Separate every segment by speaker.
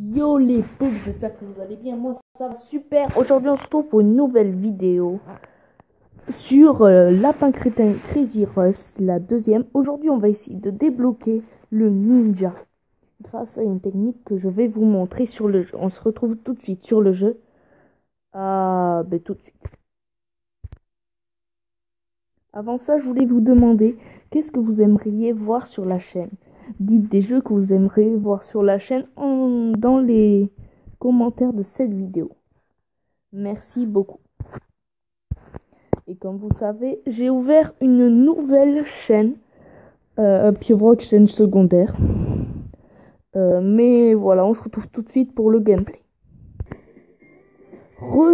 Speaker 1: Yo les poules, j'espère que vous allez bien, moi ça va super. Aujourd'hui on se retrouve pour une nouvelle vidéo sur Lapin Crétin Crazy Rush, la deuxième. Aujourd'hui on va essayer de débloquer le ninja grâce à une technique que je vais vous montrer sur le jeu. On se retrouve tout de suite sur le jeu. Tout de suite. Avant ça, je voulais vous demander qu'est-ce que vous aimeriez voir sur la chaîne. Dites des jeux que vous aimeriez voir sur la chaîne dans les commentaires de cette vidéo. Merci beaucoup. Et comme vous savez, j'ai ouvert une nouvelle chaîne, Pieuvre chaîne secondaire. Mais voilà, on se retrouve tout de suite pour le gameplay.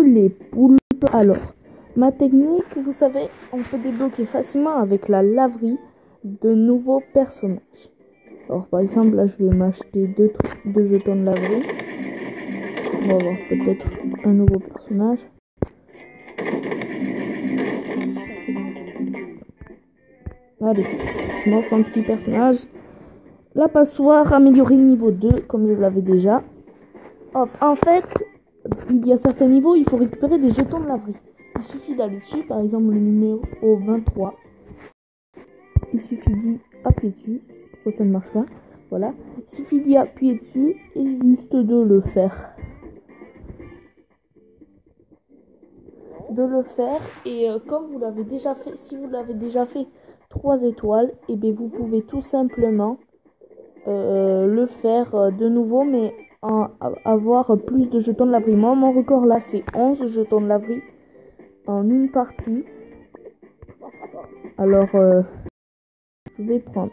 Speaker 1: Les poulpes. Alors, ma technique, vous savez, on peut débloquer facilement avec la laverie de nouveaux personnages. Alors par exemple, là je vais m'acheter deux jetons de laverie. On va avoir peut-être un nouveau personnage. Allez, je m'offre un petit personnage. La passoire améliorée niveau 2, comme je l'avais déjà. Hop, en fait, il y a certains niveaux, il faut récupérer des jetons de laverie. Il suffit d'aller dessus, par exemple le numéro 23. Il suffit d'y appuyer dessus. Pourquoi ça ne marche pas? Voilà. Il suffit d'y appuyer dessus et juste de le faire. Et comme vous l'avez déjà fait, si vous l'avez déjà fait 3 étoiles, et bien vous pouvez tout simplement le faire de nouveau, mais avoir plus de jetons de laverie. Moi, mon record là, c'est 11 jetons de laverie en une partie. Alors, je vais prendre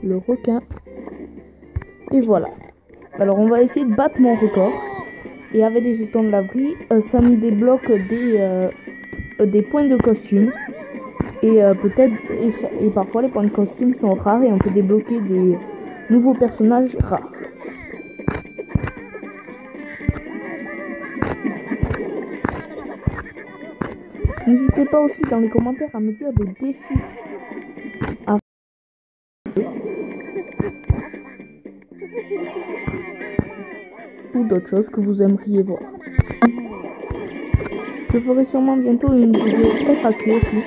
Speaker 1: le requin. Et voilà. Alors, on va essayer de battre mon record. Et avec des jetons de laverie, ça nous débloque des points de costume. Et et parfois les points de costume sont rares et on peut débloquer des nouveaux personnages rares. N'hésitez pas aussi dans les commentaires à me dire des défis à ou d'autres choses que vous aimeriez voir. Je ferai sûrement bientôt une vidéo FAQ aussi.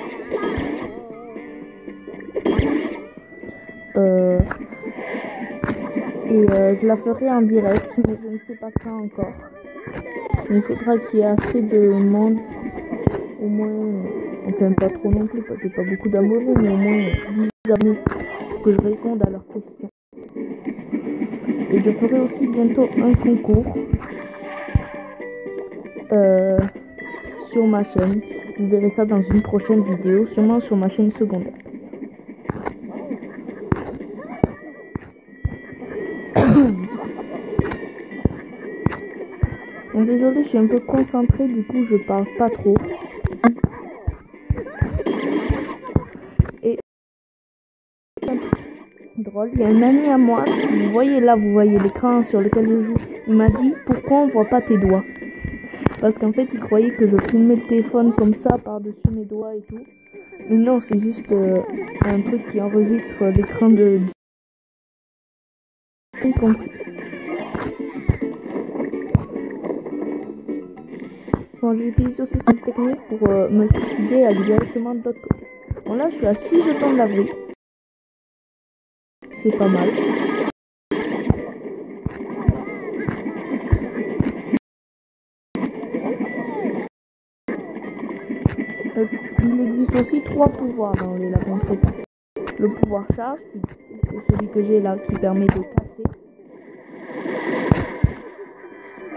Speaker 1: Je la ferai en direct, mais je ne sais pas quand encore. Mais il faudra qu'il y ait assez de monde, au moins, enfin pas trop non plus, j'ai pas beaucoup d'abonnés, mais au moins 10 abonnés pour que je réponde à leurs questions. Et je ferai aussi bientôt un concours sur ma chaîne. Vous verrez ça dans une prochaine vidéo, sûrement sur ma chaîne secondaire. Bon, désolé, je suis un peu concentré, du coup je parle pas trop. Et drôle, il y a un ami à moi, vous voyez l'écran sur lequel je joue. Il m'a dit pourquoi on voit pas tes doigts. Parce qu'en fait il croyait que je filmais le téléphone comme ça par-dessus mes doigts et tout. Mais non, c'est juste un truc qui enregistre l'écran de compris. Bon, j'utilise aussi cette technique pour me suicider et aller directement de l'autre côté. Bon, là je suis à 6 jetons de laverie. C'est pas mal. Il existe aussi 3 pouvoirs dans les lapins crétins. Le pouvoir charge, celui que j'ai là, qui permet de casser.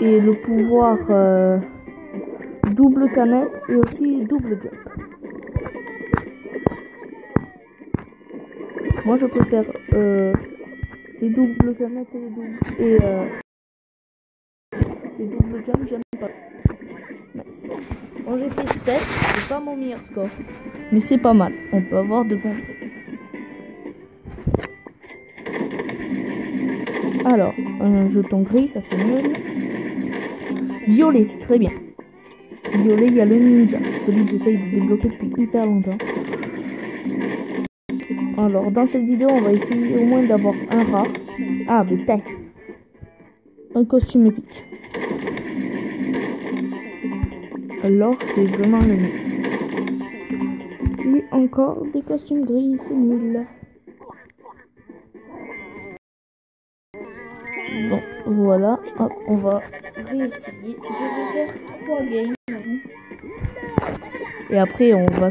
Speaker 1: Et le pouvoir double canette et aussi double jump. Moi je peux faire les doubles canettes et les double jump, j'aime pas. Nice. Bon, j'ai fait 7, c'est pas mon meilleur score, mais c'est pas mal, on peut avoir de bons trucs. Alors, un jeton gris, ça c'est nul. Violet, c'est très bien. Violet, il y a le ninja, c'est celui que j'essaye de débloquer depuis hyper longtemps. Alors, dans cette vidéo, on va essayer au moins d'avoir un rare. Ah, mais tac. un costume épique. Alors c'est vraiment le mieux. Et encore des costumes gris, c'est nul. Bon, voilà, hop, on va réessayer. Je vais faire 3 games. Et après on va...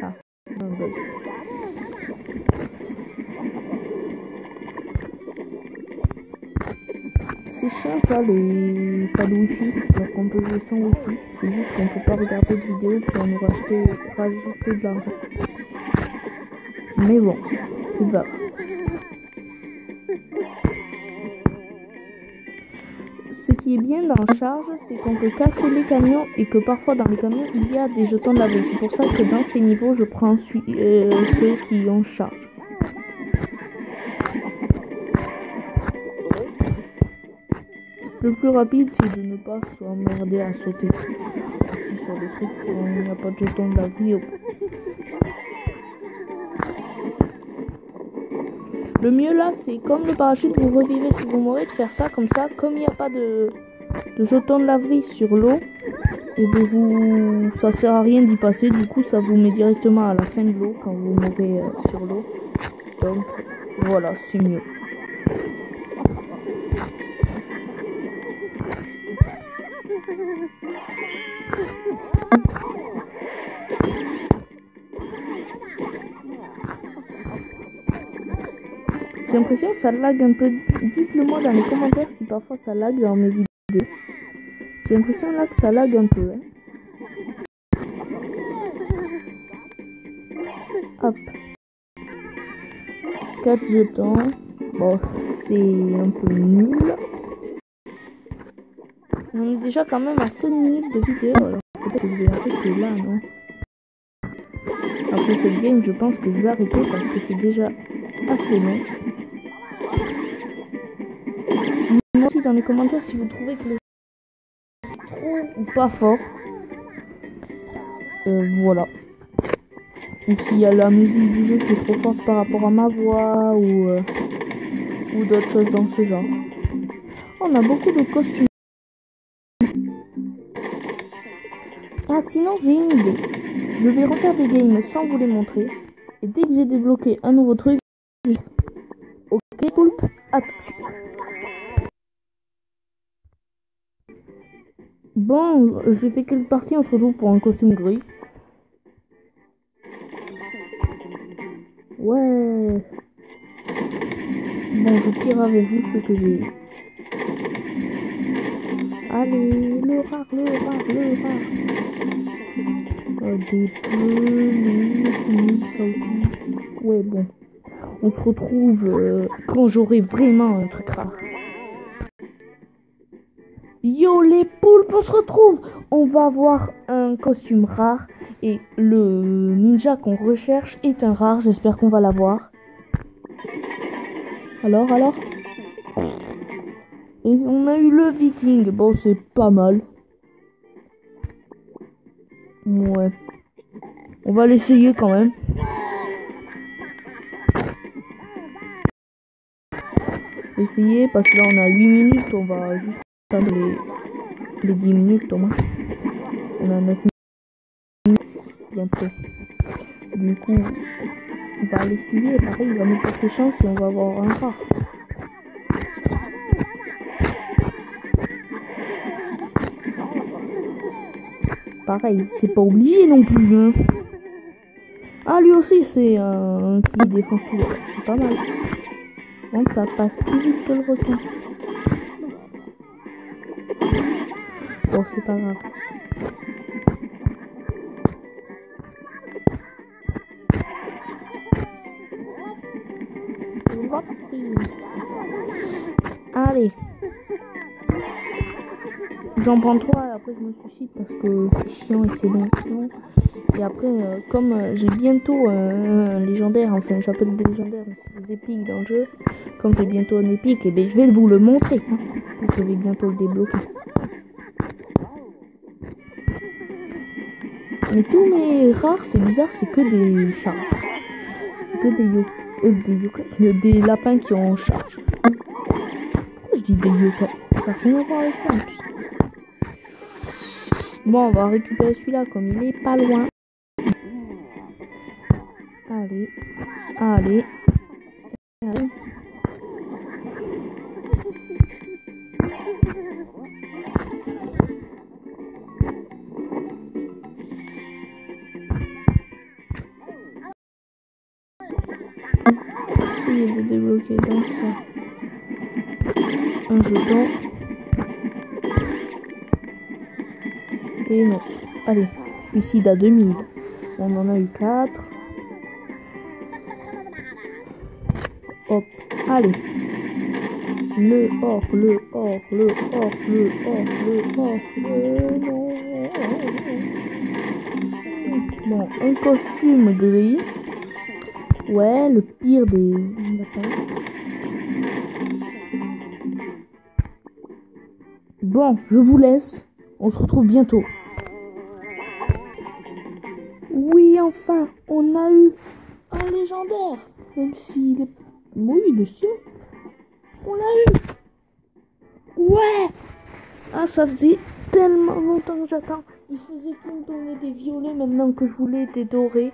Speaker 1: Ah, un bug. C'est chiant ça, les pas de wifi, donc on peut jouer sans wifi. C'est juste qu'on peut pas regarder de vidéo pour nous rajouter de l'argent. Mais bon, c'est pas grave. Ce qui est bien dans Charge, c'est qu'on peut casser les camions et que parfois dans les camions il y a des jetons de la vie. C'est pour ça que dans ces niveaux je prends ceux qui ont charge. Le plus rapide c'est de ne pas s'emmerder à sauter aussi sur des trucs où il n'y a pas de jetons de la vie. Le mieux là c'est comme le parachute, vous revivez si vous mourrez, de faire ça comme ça, comme il n'y a pas de jetons de laverie sur l'eau, et bien ça sert à rien d'y passer, du coup ça vous met directement à la fin de l'eau quand vous mourrez sur l'eau. Donc voilà, c'est mieux. J'ai l'impression que ça lag un peu. Dites-le moi dans les commentaires si parfois ça lag dans mes vidéos. J'ai l'impression là que ça lag un peu. Hein. Hop. 4 jetons. Bon, c'est un peu nul. On est déjà quand même à 7 minutes de vidéo. Alors peut-être que je vais arrêter là, non? Après cette game, je pense que je vais arrêter parce que c'est déjà assez long. Dites-moi aussi dans les commentaires si vous trouvez que le c'est trop ou pas fort. Voilà. Ou s'il y a la musique du jeu qui est trop forte par rapport à ma voix ou d'autres choses dans ce genre. On a beaucoup de costumes. Ah sinon j'ai une idée. Je vais refaire des games sans vous les montrer. Et dès que j'ai débloqué un nouveau truc, ok poulpe, à tout de suite. Bon, j'ai fait quelques parties, on se retrouve pour un costume gris. Ouais. Bon, je tire avec vous ce que j'ai eu. Allez, le rare. Des bleus, c'est nul ça aussi. Ouais, bon. On se retrouve quand j'aurai vraiment un truc rare. Yo les poulpes, on se retrouve. On va avoir un costume rare. Et le ninja qu'on recherche est un rare. J'espère qu'on va l'avoir. Alors et on a eu le viking. Bon, c'est pas mal. Ouais. On va l'essayer quand même. Essayer parce que là on a 8 minutes. On va juste attendre les 10 minutes au moins. On a 9 minutes bientôt. Du coup, on va l'essayer. Pareil, il va nous porter chance et on va avoir un rare. Pareil, c'est pas obligé non plus. Hein. Ah, lui aussi, c'est un qui défonce tout. C'est pas mal. Donc, ça passe plus vite que le requin. Bon, c'est pas grave. Allez. J'en prends 3 et après je me suicide parce que c'est chiant et c'est long sinon. Et après, comme j'ai bientôt un légendaire, enfin j'appelle des légendaires, mais c'est des épiques dans le jeu. Comme j'ai bientôt un épique, et ben je vais vous le montrer. Hein. Je vais bientôt le débloquer. Mais tous mes rares, c'est bizarre, c'est que des charges. C'est que des des lapins qui ont en charge. Pourquoi je dis des yokai? Ça n'a rien à voir avec ça en plus. Bon, on va récupérer celui-là comme il est pas loin. Allez, allez, allez. Essayer de débloquer dans ça un jeton. Et non. Allez, suicide à 2000. On en a eu 4. Hop, allez. Le or, le or, le or, le or, le or, le non. Bon, un costume gris. Ouais, le pire des lapins. Bon, je vous laisse. On se retrouve bientôt. Oui, enfin, on a eu un légendaire. Même s'il est... Oui, il est sûr. On l'a eu. Ouais. Ah, ça faisait tellement longtemps que j'attends. Il faisait que me donner des violets maintenant que je voulais des dorés.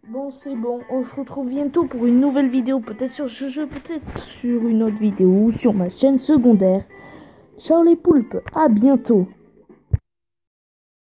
Speaker 1: Bon, c'est bon. On se retrouve bientôt pour une nouvelle vidéo. Peut-être sur ce jeu, peut-être sur une autre vidéo. Sur ma chaîne secondaire. Ciao les poulpes. À bientôt.